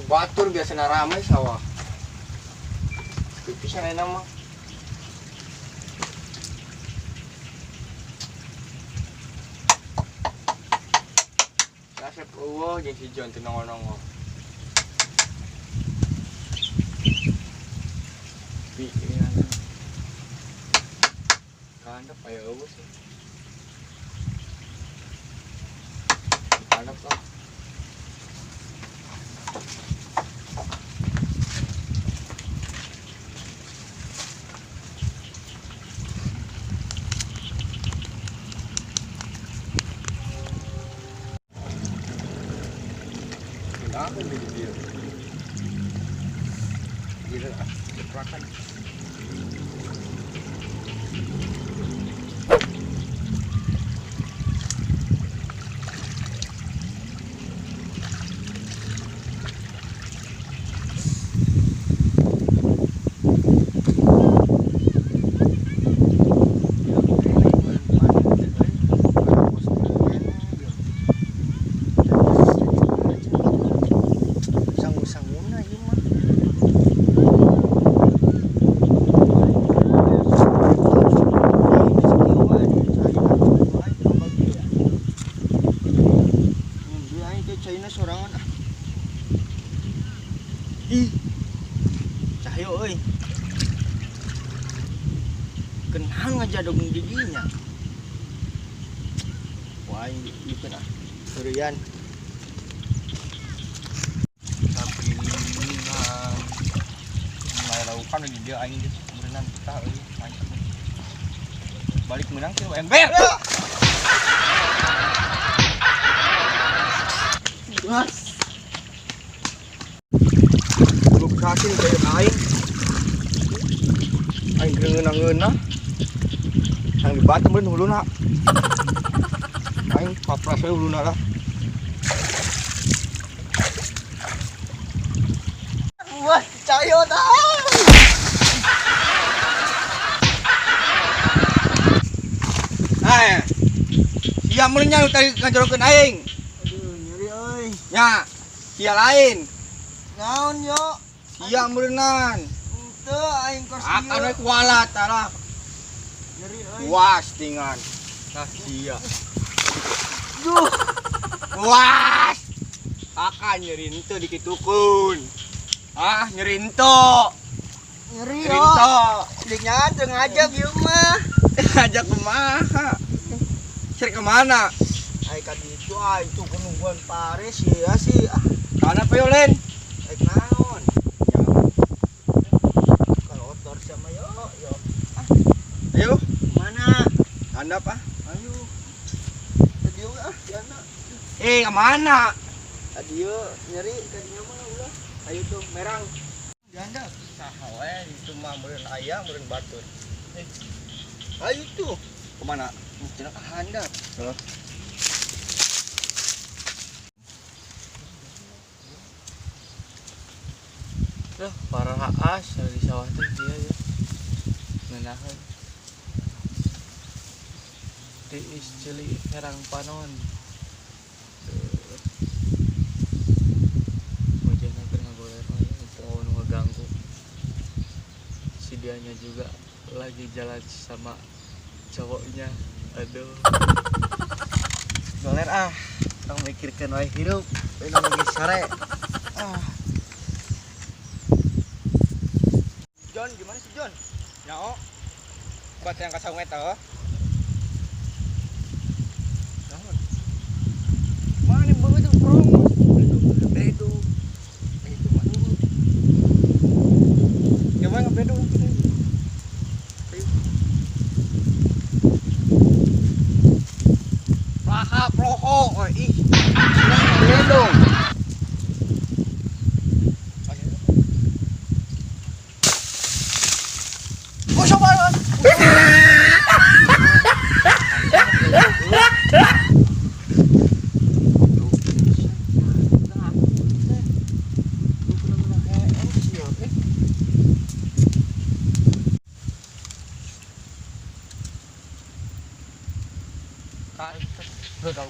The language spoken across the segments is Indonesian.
Batur biasanya ramai sawah. Pipisan enak mah. Nasib eueuh jeung si Jon teu nongol-nongol. Pikiran. Kandep aya eueuh sih. Kandep lah. Apa yang dia? Gila, ceprakan. Ih, Cahyo euy. Kenhan ngajadog giginya. Wah, ieu kana. Surian. Sapilingan. Mulai laukan lagi dia aing geus berenang kita euy. Balik menang teh ember. Mas. Kasih kayak aing ngeunah-ngeunah yang di batu bener huluna aing papras we huluna lah. Wah, Cahyo dah. Sia mulanya lu tadi ngajorokeun aing. Aduh, nyeri euy. Nya, sia lain. Naon yo? Sia meureunnan. Henteu aing kos ieu. Akan we kualat tah. Nyeri euy. Was tingan. Nah sia. Duh. Was. Akan nyeri henteu dikitukeun. Ah, nyeri henteu. Nyeri Nyeri yo. henteu. Dinya teu ngajak ieu mah. Ngajak kumaha? Cari kemana? Ai ka ditu ai itu penungguan Paris ya sih. Kana pe Len? Ai naon? Ya. Kalau otor sama yo. Ayo, Mana? handap ah. Ayo. Tadi diana. Kemana? Adieu nyeri kadinya mah ulah. Ayo tuh merang. Handap. Saha we itu mah meureun aya, meureun batur. Ayo tuh. Kemana? Mestinya ka handap. Heeh. Loh, para haas di sawah tuh dia ya. Ngenahan. Tiis cili herang panon. Hujan hampir ngagoler mau ngeganggu. Si dianya juga lagi jalan sama cowoknya. Aduh. Goler orang mikirkeun wae hirup, we lagi sare. Jon, gimana sih Jon? Nyao. Buat yang kasau eta. Naon? Mana begitu promo? Bedo. Itu mah dulu. Coba ngebedo kita. Ayo. Plaha ploho, ih. Bedo.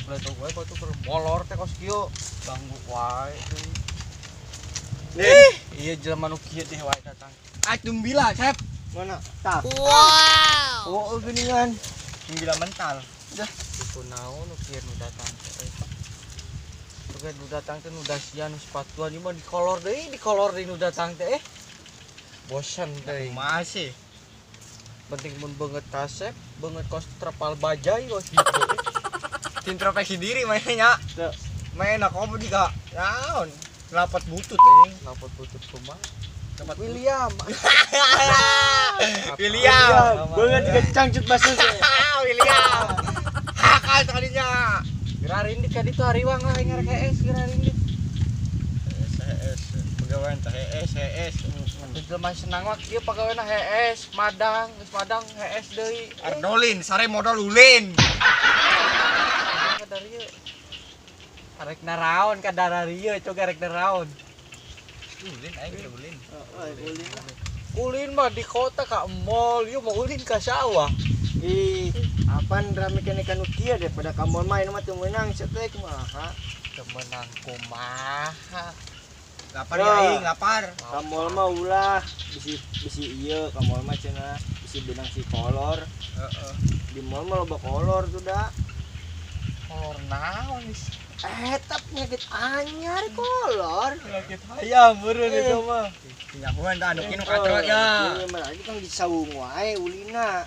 Betul gue batu molor teh kos kieu ganggu wae deui. Iya jelema nu kieu teh wae datang. Tumbila, Sep. Mana? Tak. Wow. Oh, geningan. Tumbila mental. Itu naon nu kieu nu datang teh. Tugas nu datang teh nu dasian nu sepatuan ieu mah di kolor deui nu datang teh. Bosan deui. Masih. Penting mun beungeut tasep, beungeut kos trapal bajai kos gitu. Introspeksi diri mainnya. Tuh. Main aku juga. Naon? Lapat butut ini. Lapot butut kumaha? Lapat William. William. Beungeut juga cangcut basus. William. Hakal tadinya. Gerarindit ka ditu hariwang lah ngarek HS gerarindit. HS. Pegawai HS. Jelema senang mah kieu pagaweana HS, Madang, geus Madang HS deui. Ardolin, sare modal ulin. Kadar ieu. Arek naraon kadar ieu, coba arek naraon. Ulin aing udah ulin. Ulin lah. Ulin mah di kota ka mall, ieu mah ulin ka sawah. Ih, apaan rame kene kanu kieu daripada kamu main mah teu meunang cetek kumaha. Temenang kumaha. Lapar ya aing, lapar. Kamu mah ulah bisi ieu, kamu mah cenah bisi benang si kolor. Heeh. Di mall mah loba kolor tuh da. Kolor naon geus? Eta penyakit anyar kolor. Penyakit hayam beureun itu mah. Penyakuan dah anu kinu katrol ya. Ini mah lagi kan disaung wae ulina.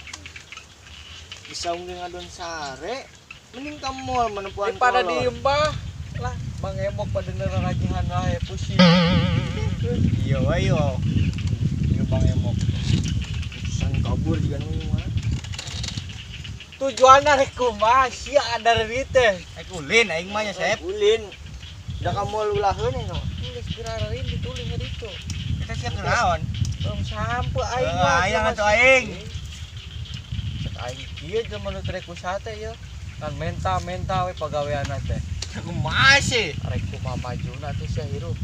Disaung dengan adon sare. Mending ka mall menempuan Daripada kolor. diem bah. Lah, Bang Emok pada neragihan wae pusing. Iya wae yo. Ieu Bang Emok. San kabur juga nu mah. Tujuanna rek kumaha sia ada di teh. Aing ulin aing mah nya Sep. Ulin. Da ka mall ulaheun eno. Geus gerarain ditulis di ditu. Kita siap kenaon. Belum sampai aing mah. Aing atuh aing. Cek aing kieu jeung nu trek wisata ya. Kan menta we pagaweana teh. Aku masih. Arek kumaha majuna teh sia hirup.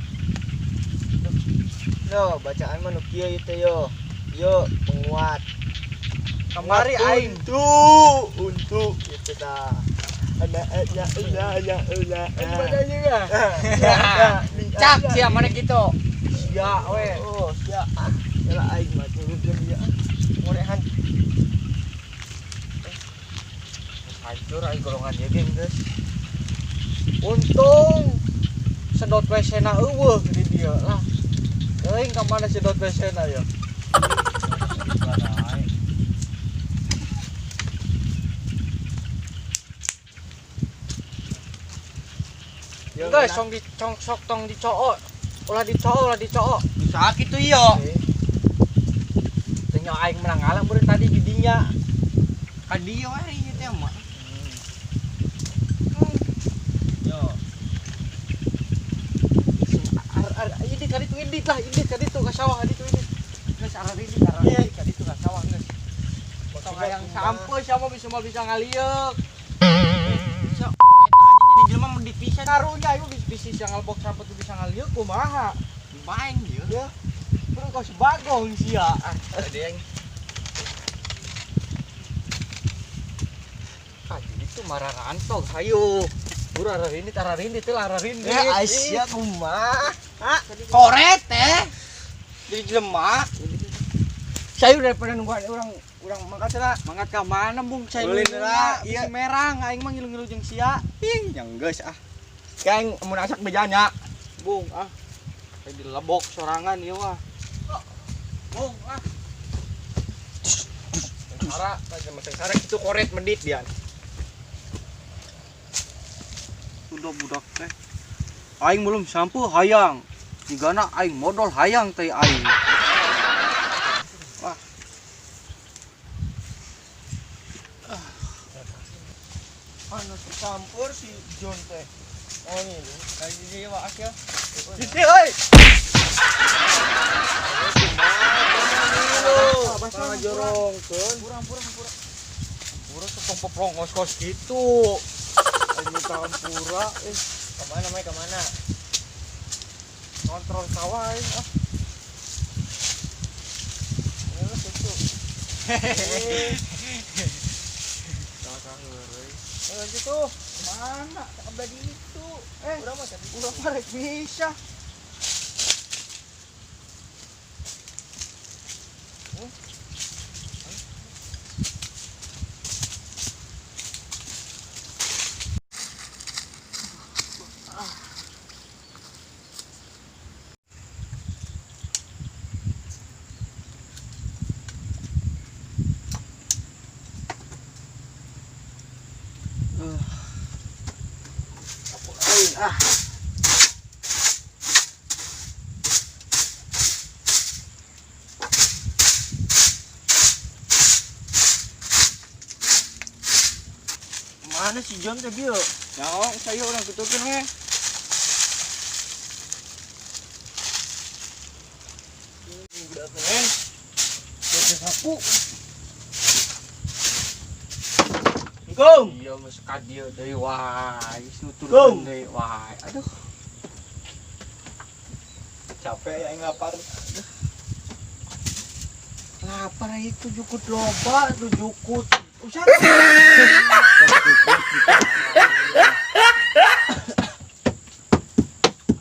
No, bacaan mah nu kieu ieu teh yo. Yo, penguat. Kamari aing Untuk gitu dah. Ada. Ada juga. Cak sia mana kitu. Sia we. Oh, sia. Yalah aing mah turunkeun dia. Morehan. Hancur aing golongan ieu geng geus. Untung sedot WC-na eueuh di dieu lah. Teuing ka mana sedot WC-na ya? Guys, sok tong dicoo. Ulah dicoo. Sakit tuh iyo. Tanya aing menang alang beureun tadi di dinya. Kan dia wae ieu teh mah. Yo. Ini kali itu indit ka sawah itu indit. Geus arah indit kali itu ka sawah geus. Potong hayang sampe sia mah bisa ngalieuh. Sok eta anjing jadi jelema mendit pisan. Karunya ieu bisa ngalbok sampe tuh bisa ngalieuh kumaha? Baeng ieu. Ya. Terus kos bagong sia. Ada yang Itu marah rantog hayu. Ararinit teh ararinit. Ya Asia kumaha? Hah? koret teh. Jadi jelema. Sayu daripada nunggu urang mangkat cenah. Mangkat ka mana bung sayu? Ulin lah, Iya merang aing mah ngilu-ngilu jeung sia. Ih, yang geus ah. Kayak mun asak bejanya. Bung ah. Kayak dilebok sorangan ieu mah. Bung ah. Sara, masang sara itu koret mendit dia. Sudah budak teh. Aing belum sampu hayang. Jigana aing modal hayang teh aing. Wah. Anu campur si John teh. Oh ini. Kayak dia waas ya. Sisi euy. Basa jorongkeun. Pura. Pura tepung peplong kos-kos gitu. Aing minta pura Kemana Mai kemana? kontrol sawah aing ah. Ayo tutu. Kakak heureuy. Ayo situ. Mana? Abadi itu. Urang mah rek bisa. Mana si John teh bieu? Nyawa saya orang tutupin we. Udah keren. Jadi sapu. Gong. Iya mas kadia deui wae, sutur Gong. deui wae. Aduh, Capek ya ngapar. lapar itu jukut loba, tuh jukut. Usah.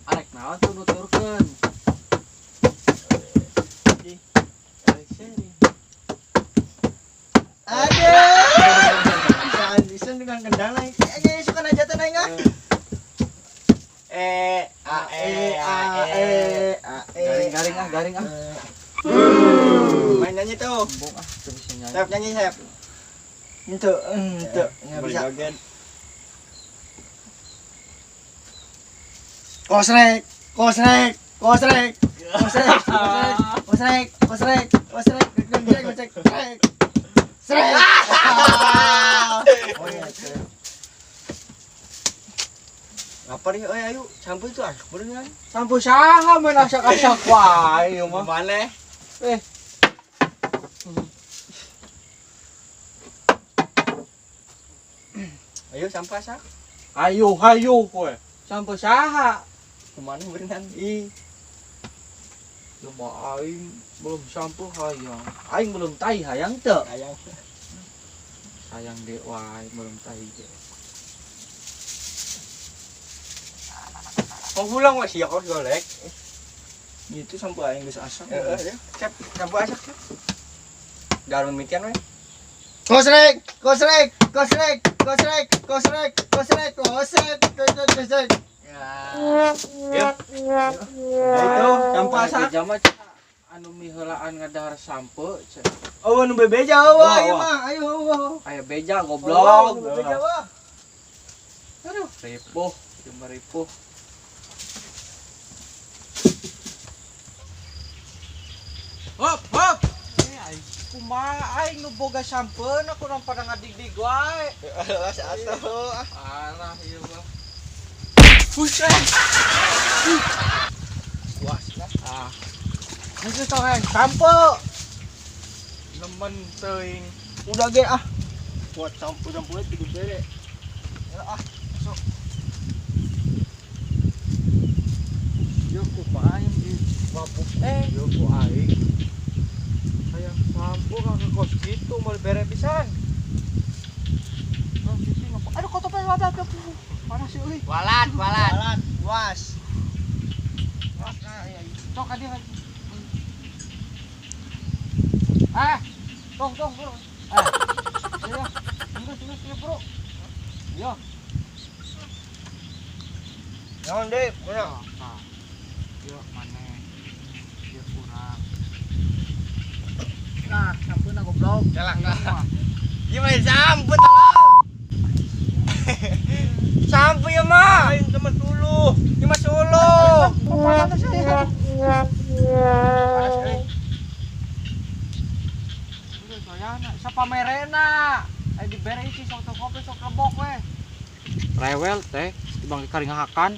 Arek naon tuh nuturkeun? Aduh. Bisa dengan kendang naik. Aja suka najatan naik enggak? Garing ah. Main nyanyi tuh. Embung ah, tuh bisa nyanyi. Sep nyanyi Sep. Itu, nggak bisa. Kosrek, kosrek, kosrek, kosrek, kosrek, kosrek, kosrek, kosrek, kosrek, srek. Oh iya, srek. Lapar ya, ayo, sampo itu asik beneran. Sampo saha main asak-asak wae ieu mah. Mana? Eh. Ayo sampah sak. Hayu kowe. Sampo saha? Kemana beneran? Cuma aing belum sampo hayang. Aing belum tai hayang teu. Ayang. Sayang dek wae belum tai ge. Mau pulang masih ya kau golek. Itu sampo aing geus asak. Sep, sampo asak. Garun mitian we. Kosrek, kosrek, kosrek, kosrek, kosrek, kosrek, kosrek, kosrek. Ya. Itu sampo asak. Jama anu miheulaan ngadahar sampo. Oh, nu bebeja eueuh Wah, ieu wah. mah. Ayo eueuh. Aya beja Oh, goblok. nu bebeja wah. Aduh, ripuh, cuma ripuh. Hop. Kumaha aing nu boga sampeun aku urang pada ngadigdig wae. Alas atuh. Parah ieu mah. Buset. Puas lah. Ah. Geus tong heng sampo. Nemen teuing. Udah ge ah. Buat sampo tiga bere. Ah, masuk. Yo ku aing di mabuk yo ku aing. Hayang sampo ka ke kos kitu mau bere pisan. Oh, sisi ngapa? Aduh kotor wadah tuh. Panas euy. Walat. Puas. Mas, ya, cok adi lagi. Ah, tong, bro. Iya, tunggu, bro. Iya. Naon deh, mana? Nah, iya mana? Iya kurang. Nah, sampun aku goblok. Jalan lah. Gimana sampo tolong? Sampo ya mah. Aing teman dulu. Cuma solo. Panas sih. Panas euy. Udah soalnya siapa merena? Di bere isi sok kopi sok rebok we. Rewel teh, dibang karing hakan.